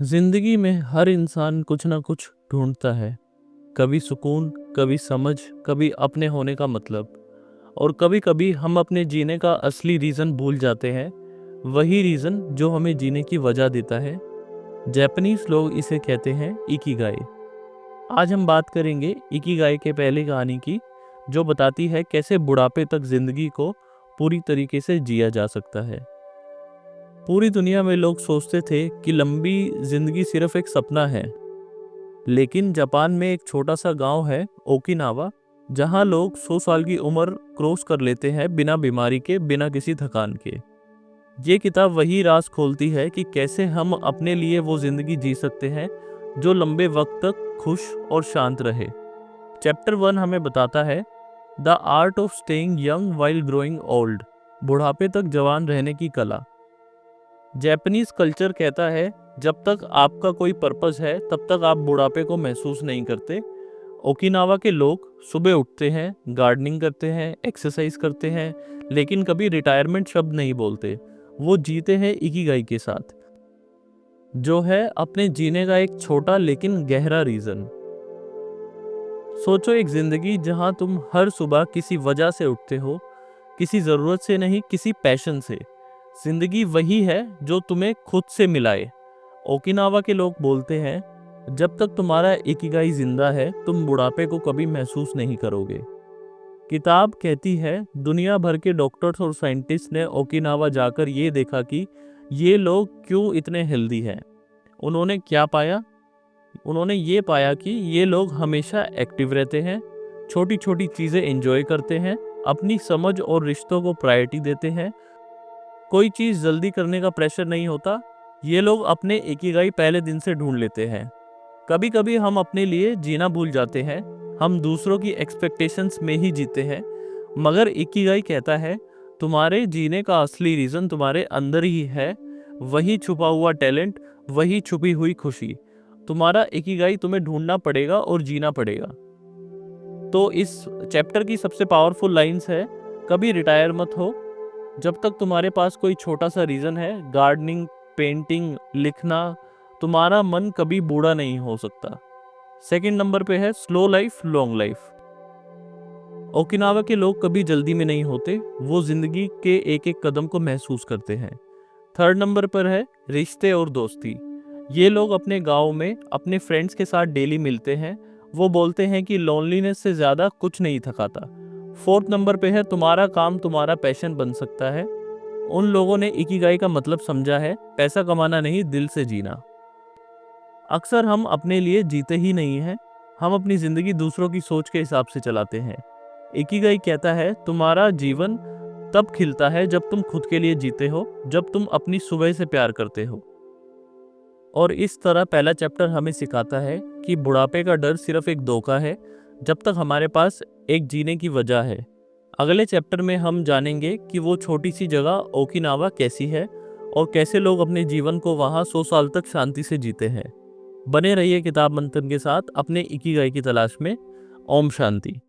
जिंदगी में हर इंसान कुछ ना कुछ ढूंढता है। कभी सुकून, कभी समझ, कभी अपने होने का मतलब। और कभी कभी हम अपने जीने का असली रीज़न भूल जाते हैं, वही रीज़न जो हमें जीने की वजह देता है। जापानीज लोग इसे कहते हैं इकिगाई। आज हम बात करेंगे इकिगाई के पहली कहानी की, जो बताती है कैसे बुढ़ापे तक जिंदगी को पूरी तरीके से जिया जा सकता है। पूरी दुनिया में लोग सोचते थे कि लंबी जिंदगी सिर्फ एक सपना है, लेकिन जापान में एक छोटा सा गांव है, ओकिनावा, जहां लोग 100 साल की उम्र क्रॉस कर लेते हैं बिना बीमारी के, बिना किसी थकान के। ये किताब वही राज खोलती है कि कैसे हम अपने लिए वो जिंदगी जी सकते हैं जो लंबे वक्त तक खुश और शांत रहे। चैप्टर 1 हमें बताता है the art of staying young while growing old, बुढ़ापे तक जवान रहने की कला। जापानीज कल्चर कहता है जब तक आपका कोई पर्पस है तब तक आप बुढ़ापे को महसूस नहीं करते। ओकिनावा के लोग सुबह उठते हैं, गार्डनिंग करते हैं, एक्सरसाइज करते हैं, लेकिन कभी रिटायरमेंट शब्द नहीं बोलते। वो जीते हैं इकिगाई के साथ, जो है अपने जीने का एक छोटा लेकिन गहरा रीजन। सोचो, एक जिंदगी जहां तुम हर सुबह किसी वजह से उठते हो, किसी ज़रूरत से नहीं, किसी पैशन से। जिंदगी वही है जो तुम्हें खुद से मिलाए। ओकिनावा के लोग बोलते हैं जब तक तुम्हारा इकिगाई जिंदा है तुम बुढ़ापे को कभी महसूस नहीं करोगे। किताब कहती है दुनिया भर के डॉक्टर्स और साइंटिस्ट ने ओकिनावा जाकर ये देखा कि ये लोग क्यों इतने हेल्दी हैं। उन्होंने क्या पाया? उन्होंने ये पाया कि ये लोग हमेशा एक्टिव रहते हैं, छोटी छोटी चीज़ें एंजॉय करते हैं, अपनी समझ और रिश्तों को प्रायोरिटी देते हैं। कोई चीज़ जल्दी करने का प्रेशर नहीं होता। ये लोग अपने इकिगाई पहले दिन से ढूंढ लेते हैं। कभी कभी हम अपने लिए जीना भूल जाते हैं, हम दूसरों की एक्सपेक्टेशंस में ही जीते हैं। मगर इकिगाई कहता है तुम्हारे जीने का असली रीज़न तुम्हारे अंदर ही है, वही छुपा हुआ टैलेंट, वही छुपी हुई खुशी। तुम्हारा इकिगाई तुम्हें ढूंढना पड़ेगा और जीना पड़ेगा। तो इस चैप्टर की सबसे पावरफुल लाइंस है, कभी रिटायर मत हो जब तक तुम्हारे पास कोई छोटा सा रीज़न है। गार्डनिंग, पेंटिंग, लिखना, तुम्हारा मन कभी बूढ़ा नहीं हो सकता। सेकंड नंबर पे है slow life long life. Okinawa के लोग कभी जल्दी में नहीं होते, वो जिंदगी के एक एक कदम को महसूस करते हैं। थर्ड नंबर पर है रिश्ते और दोस्ती। ये लोग अपने गांव में अपने फ्रेंड्स के साथ डेली मिलते हैं। वो बोलते हैं कि लोनलीनेस से ज़्यादा कुछ नहीं थकाता। फोर्थ नंबर पे है तुम्हारा काम तुम्हारा पैशन बन सकता है। उन लोगों ने इकिगाई का मतलब समझा है, पैसा कमाना नहीं, दिल से जीना। अक्सर हम अपने लिए जीते ही नहीं हैं, हम अपनी ज़िंदगी दूसरों की सोच के हिसाब से चलाते हैं। इकिगाई कहता है तुम्हारा जीवन तब खिलता है जब तुम खुद के लिए जीते हो, जब तुम अपनी सुबह से प्यार करते हो। और इस तरह पहला चैप्टर हमें सिखाता है कि बुढ़ापे का डर सिर्फ एक धोखा है, जब तक हमारे पास एक जीने की वजह है। अगले चैप्टर में हम जानेंगे कि वो छोटी सी जगह ओकिनावा कैसी है और कैसे लोग अपने जीवन को वहाँ 100 साल तक शांति से जीते हैं। बने रहिए किताब मंथन के साथ अपने इकिगाई की तलाश में। ओम शांति।